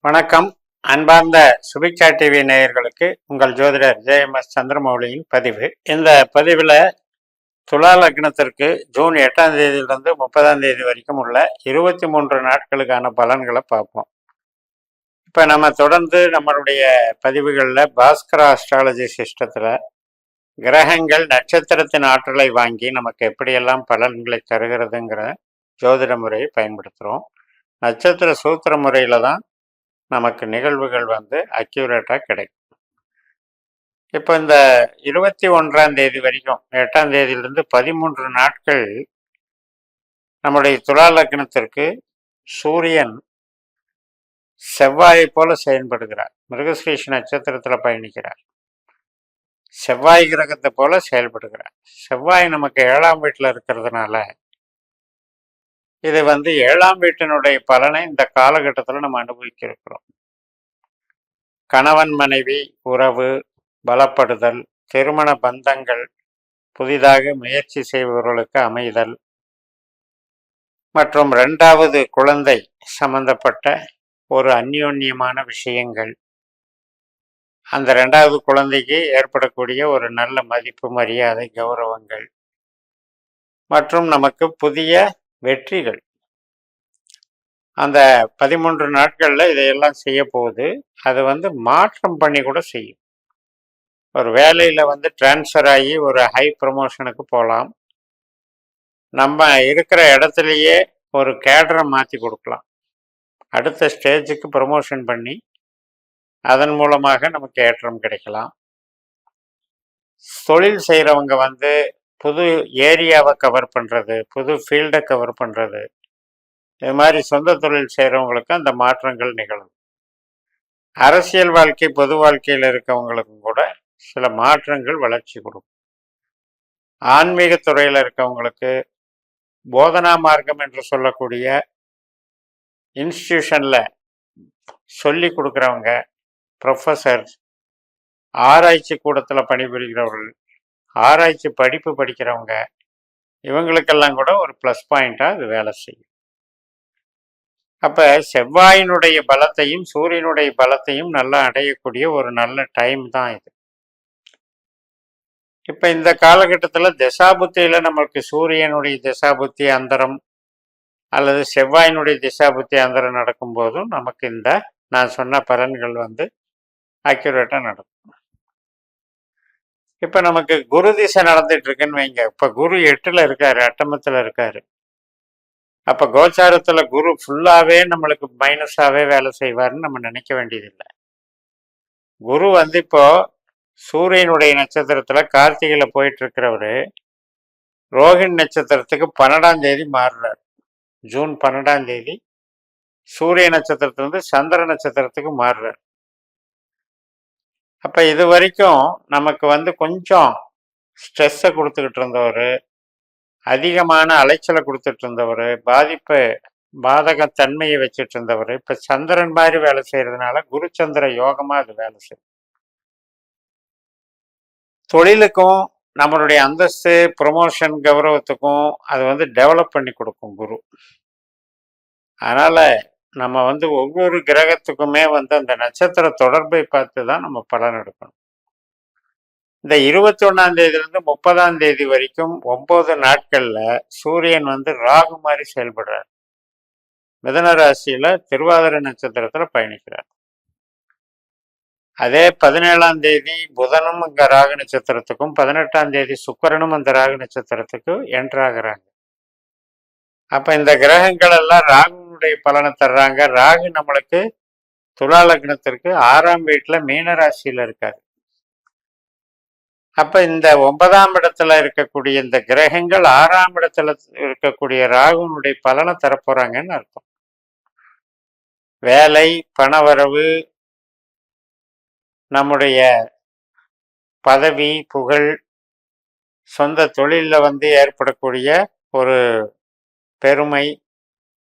வணக்கம். அன்பார்ந்த சுபிக்ஷா டிவி நேயர்களுக்கு உங்கள் ஜோதிடர் ஜேஎம்எஸ் சந்திரமௌலியின் பதிவு. இந்த பதிவில் துலா லக்னத்திற்கு ஜூன் 8ஆம் தேதியிலிருந்து 30ஆம் தேதி வரைக்கும் உள்ள 23 நாட்களுக்கான பலன்களை பார்ப்போம். இப்போ நம்ம தொடர்ந்து நம்மளுடைய பதிவுகளில் பாஸ்கரா அஸ்ட்ராலஜி சிஸ்டத்தில் கிரகங்கள் நட்சத்திரத்தின் ஆற்றலை வாங்கி நமக்கு எப்படியெல்லாம் பலன்களை தருகிறதுங்கிற ஜோதிட முறையை பயன்படுத்துகிறோம். நட்சத்திர சூத்திர முறையில் தான் நமக்கு நிகழ்வுகள் அக்யூரேட்டாக கிடைக்கும். இப்போ இந்த 21ஆம் தேதி வரைக்கும் 8ஆம் தேதியிலிருந்து 13 நாட்கள் நம்முடைய துலா லக்னத்திற்கு சூரியன் செவ்வாயை போல செயல்படுகிறார். மிருகஸ்ரீஷ நட்சத்திரத்தில் பயணிக்கிறார். செவ்வாய் கிரகத்தை போல செயல்படுகிறார். செவ்வாய் நமக்கு 7ஆம் வீட்டில் இருக்கிறதுனால இது 7ஆம் வீட்டினுடைய பலனை இந்த காலகட்டத்தில் நம்ம அனுபவிக்க இருக்கிறோம். கணவன் மனைவி உறவு பலப்படுதல், திருமண பந்தங்கள் புதிதாக முயற்சி செய்பவர்களுக்கு அமைதல் மற்றும் 2வது குழந்தை சம்பந்தப்பட்ட ஒரு அந்யோன்யமான விஷயங்கள், அந்த 2வது குழந்தைக்கு ஏற்படக்கூடிய ஒரு நல்ல மதிப்பு மரியாதை கௌரவங்கள் மற்றும் நமக்கு புதிய வெற்றிகள் அந்த 13 நாட்களில் இதையெல்லாம் செய்ய போகுது. அது மாற்றம் பண்ணி கூட செய்யும். ஒரு வேலையில் டிரான்ஸ்ஃபர் ஆகி ஒரு ஹை ப்ரமோஷனுக்கு போகலாம். நம்ம இருக்கிற இடத்துலையே ஒரு கேடரை மாற்றி கொடுக்கலாம். அடுத்த ஸ்டேஜுக்கு ப்ரமோஷன் பண்ணி அதன் மூலமாக நமக்கு ஏற்றம் கிடைக்கலாம். தொழில் செய்கிறவங்க புது ஏரியாவை கவர் பண்ணுறது, புது ஃபீல்டை கவர் பண்ணுறது, இது மாதிரி சொந்த தொழில் செய்கிறவங்களுக்கு அந்த மாற்றங்கள் நிகழும். அரசியல் வாழ்க்கை பொது வாழ்க்கையில் இருக்கவங்களுக்கும் கூட சில மாற்றங்கள் வளர்ச்சி கொடுக்கும். ஆன்மீக துறையில் இருக்கவங்களுக்கு போதனா மார்க்கம் என்று சொல்லக்கூடிய இன்ஸ்டிடியூஷனில் சொல்லி கொடுக்குறவங்க, ப்ரொஃபஸர், ஆராய்ச்சி கூடத்தில் பணிபுரிகிறவர்கள், ஆராய்ச்சி படிப்பு படிக்கிறவங்க, இவங்களுக்கெல்லாம் கூட ஒரு ப்ளஸ் பாயிண்டாக இது வேலை செய்யும். அப்போ செவ்வாயினுடைய பலத்தையும் சூரியனுடைய பலத்தையும் நல்லா அடையக்கூடிய ஒரு நல்ல டைம் தான் இது. இப்போ இந்த காலகட்டத்தில் தசாபுத்தியில் நமக்கு சூரியனுடைய தசாபுத்தி அந்தரம் அல்லது செவ்வாயினுடைய திசாபுத்தி அந்தரம் நடக்கும்போதும் நமக்கு இந்த நான் சொன்ன பலன்கள் அக்யூரேட்டாக நடக்கும். இப்போ நமக்கு குரு திசை நடந்துட்டு இருக்குன்னு வைங்க. இப்போ குரு 8ல் இருக்காரு, அட்டமத்தில் இருக்காரு. அப்போ கோச்சாரத்தில் குரு ஃபுல்லாகவே நம்மளுக்கு மைனஸாகவே வேலை செய்வார்னு நம்ம நினைக்க வேண்டியதில்லை. குரு இப்போ சூரியனுடைய நட்சத்திரத்தில் கார்த்திகையில் போயிட்டு இருக்கிறவர் ரோஹிணி நட்சத்திரத்துக்கு 12ஆம் தேதி மாறுறார். ஜூன் 12ஆம் தேதி சூரிய நட்சத்திரத்திலிருந்து சந்திர நட்சத்திரத்துக்கு மாறுறார். அப்போ இது வரைக்கும் நமக்கு கொஞ்சம் ஸ்ட்ரெஸ்ஸை கொடுத்துக்கிட்டு இருந்தவர், அதிகமான அலைச்சலை கொடுத்துட்டு இருந்தவர், பாதகத்தன்மையை வச்சுட்டு இருந்தவர், இப்போ சந்திரன் மாதிரி வேலை செய்யறதுனால குரு சந்திர யோகமாக அது வேலை செய்யும். தொழிலுக்கும் நம்மளுடைய அந்தஸ்து ப்ரொமோஷன் கௌரவத்துக்கும் அது டெவலப் பண்ணி கொடுக்கும் குரு. அதனால் நம்ம ஒவ்வொரு கிரகத்துக்குமே அந்த நட்சத்திர தொடர்பை பார்த்து தான் நம்ம பலன் எடுக்கணும். இந்த 21ஆம் தேதியிலிருந்து 30ஆம் தேதி வரைக்கும் 9 நாட்களில் சூரியன் ராகு மாதிரி செயல்படுறார். மிதன ராசியில் திருவாதிரை நட்சத்திரத்தில் பயணிக்கிறார். அதே 17ஆம் தேதி புதனும் இங்கே ராகு நட்சத்திரத்துக்கும் 18ஆம் தேதி சுக்கிரனும் அந்த ராகு நட்சத்திரத்துக்கு என்ட்ராகிறாங்க. அப்போ இந்த கிரகங்கள் எல்லாம் ராகுனுடைய பலனை தர்றாங்க. ராகு நம்மளுக்கு துலா லக்னத்திற்கு 6ஆம் வீட்டில் மீன ராசியில் இருக்காரு. அப்போ இந்த 9ஆம் இடத்துல இருக்கக்கூடிய இந்த கிரகங்கள் 6ஆம் இடத்துல இருக்கக்கூடிய ராகுனுடைய பலனை தரப்போறாங்கன்னு அர்த்தம். வேலை, பணவரவு, நம்முடைய பதவி, புகழ், சொந்த தொழிலில் ஏற்படக்கூடிய ஒரு பெருமை,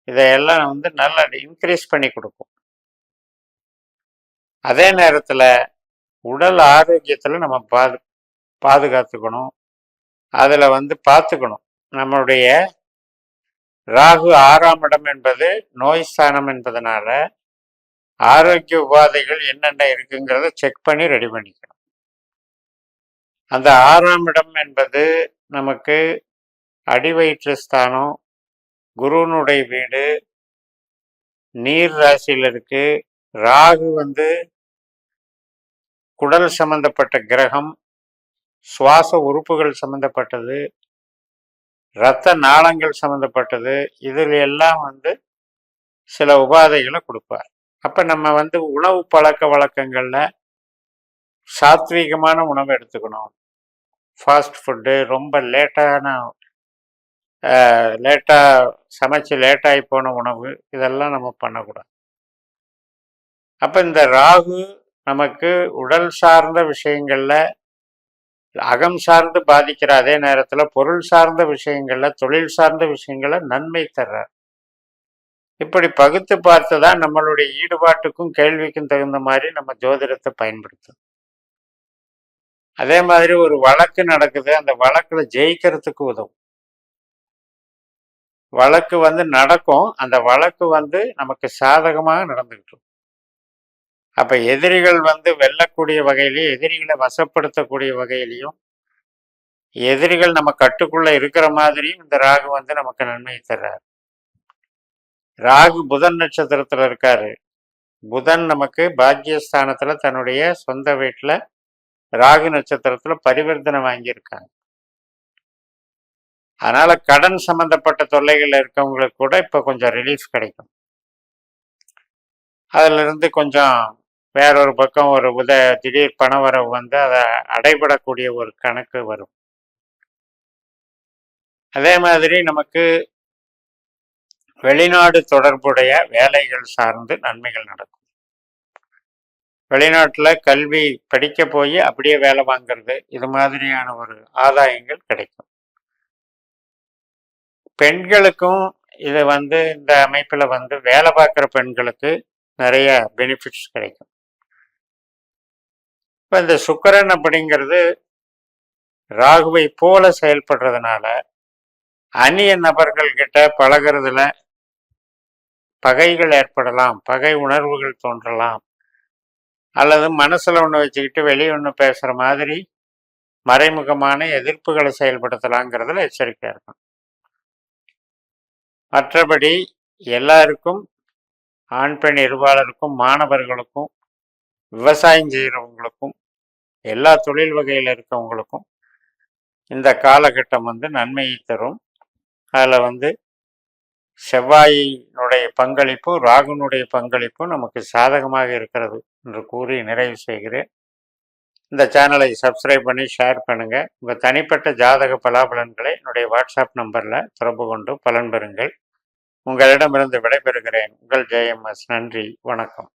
இதையெல்லாம் நல்லா இன்க்ரீஸ் பண்ணி கொடுக்கும். அதே நேரத்தில் உடல் ஆரோக்கியத்தில் நம்ம பாதுகாத்துக்கணும். அதில் பார்த்துக்கணும். நம்மளுடைய ராகு 6ஆம் இடம் என்பது நோய் ஸ்தானம் என்பதனால ஆரோக்கிய உபாதைகள் என்னென்ன இருக்குங்கிறத செக் பண்ணி ரெடி பண்ணிக்கணும். அந்த 6ஆம் இடம் என்பது நமக்கு அடிவயிற்று ஸ்தானம், குருனுடைய வீடு, நீர் ராசியில் இருக்கு. ராகு குடல் சம்பந்தப்பட்ட கிரகம், சுவாச உறுப்புகள் சம்பந்தப்பட்டது, இரத்த நாளங்கள் சம்பந்தப்பட்டது. இதில் எல்லாம் சில உபாதைகளை கொடுப்பார். அப்ப நம்ம உணவு பழக்க வழக்கங்கள்ல சாத்வீகமான உணவு எடுத்துக்கணும். ஃபாஸ்ட் ஃபுட்டு, ரொம்ப லேட்டா சமைச்சு லேட்டாகி போன உணவு, இதெல்லாம் நம்ம பண்ணக்கூடாது. அப்ப இந்த ராகு நமக்கு உடல் சார்ந்த விஷயங்கள்ல அகம் சார்ந்து பாதிக்கிற அதே நேரத்துல பொருள் சார்ந்த விஷயங்கள்ல, தொழில் சார்ந்த விஷயங்கள்ல நன்மை தர்றார். இப்படி பகுத்து பார்த்துதான் நம்மளுடைய ஈடுபாட்டுக்கும் கேள்விக்கும் தகுந்த மாதிரி நம்ம ஜோதிடத்தை பயன்படுத்தும். அதே மாதிரி ஒரு வழக்கு நடக்குது, அந்த வழக்குல ஜெயிக்கிறதுக்கு உதவும். வழக்கு நடக்கும், அந்த வழக்கு நமக்கு சாதகமாக நடந்துகிட்டு. அப்ப எதிரிகள் வெல்லக்கூடிய வகையிலையும், எதிரிகளை வசப்படுத்தக்கூடிய வகையிலையும், எதிரிகள் நம்ம கட்டுக்குள்ள இருக்கிற மாதிரியும் இந்த ராகு நமக்கு நன்மை தர்றாரு. ராகு புதன் நட்சத்திரத்துல இருக்காரு. புதன் நமக்கு பாக்கியஸ்தானத்துல தன்னுடைய சொந்த வீட்டுல ராகு நட்சத்திரத்துல பரிவர்த்தனை வாங்கியிருக்காங்க. அதனால கடன் சம்பந்தப்பட்ட தொல்லைகள் இருக்கவங்களுக்கு கூட இப்ப கொஞ்சம் ரிலீஃப் கிடைக்கும். அதுல இருந்து கொஞ்சம் வேறொரு பக்கம் ஒரு திடீர் பண வரவு அதை அடைபடக்கூடிய ஒரு கணக்கு வரும். அதே மாதிரி நமக்கு வெளிநாடு தொடர்புடைய வேலைகள் சார்ந்து நன்மைகள் நடக்கும். வெளிநாட்டுல கல்வி படிக்க போய் அப்படியே வேலை வாங்கிறது, இது மாதிரியான ஒரு ஆதாயங்கள் கிடைக்கும். பெண்களுக்கும் இது இந்த அமைப்புல வேலை பார்க்குற பெண்களுக்கு நிறைய பெனிஃபிட்ஸ் கிடைக்கும். இப்ப இந்த சுக்கிரன் அப்படிங்கிறது ராகுவை போல செயல்படுறதுனால அந்நிய நபர்கள் கிட்ட பழகிறதுல பகைகள் ஏற்படலாம், பகை உணர்வுகள் தோன்றலாம், அல்லது மனசுல ஒண்ணு வச்சுக்கிட்டு வெளியே ஒண்ணு பேசுற மாதிரி மறைமுகமான எதிர்ப்புகளை செயல்படுத்தலாங்கிறதுல எச்சரிக்கையா இருக்கும். மற்றபடி எல்லாருக்கும், ஆண் பெண் இருபாலருக்கும், மாணவர்களுக்கும், விவசாயம் செய்கிறவங்களுக்கும், எல்லா தொழில் வகையில் இருக்கவங்களுக்கும் இந்த காலகட்டம் நன்மையை தரும். அதில் செவ்வாயினுடைய பங்களிப்பும் ராகுனுடைய பங்களிப்பும் நமக்கு சாதகமாக இருக்கிறது என்று கூறி நிறைவு செய்கிறேன். இந்த சேனலை சப்ஸ்கிரைப் பண்ணி ஷேர் பண்ணுங்க. உங்கள் தனிப்பட்ட ஜாதக பலாபலன்களை என்னுடைய வாட்ஸ்அப் நம்பரில் தொடர்பு கொண்டு பலன் பெறுங்கள். உங்களிடமிருந்து விடைபெறுகிறேன். உங்கள் JMS. நன்றி, வணக்கம்.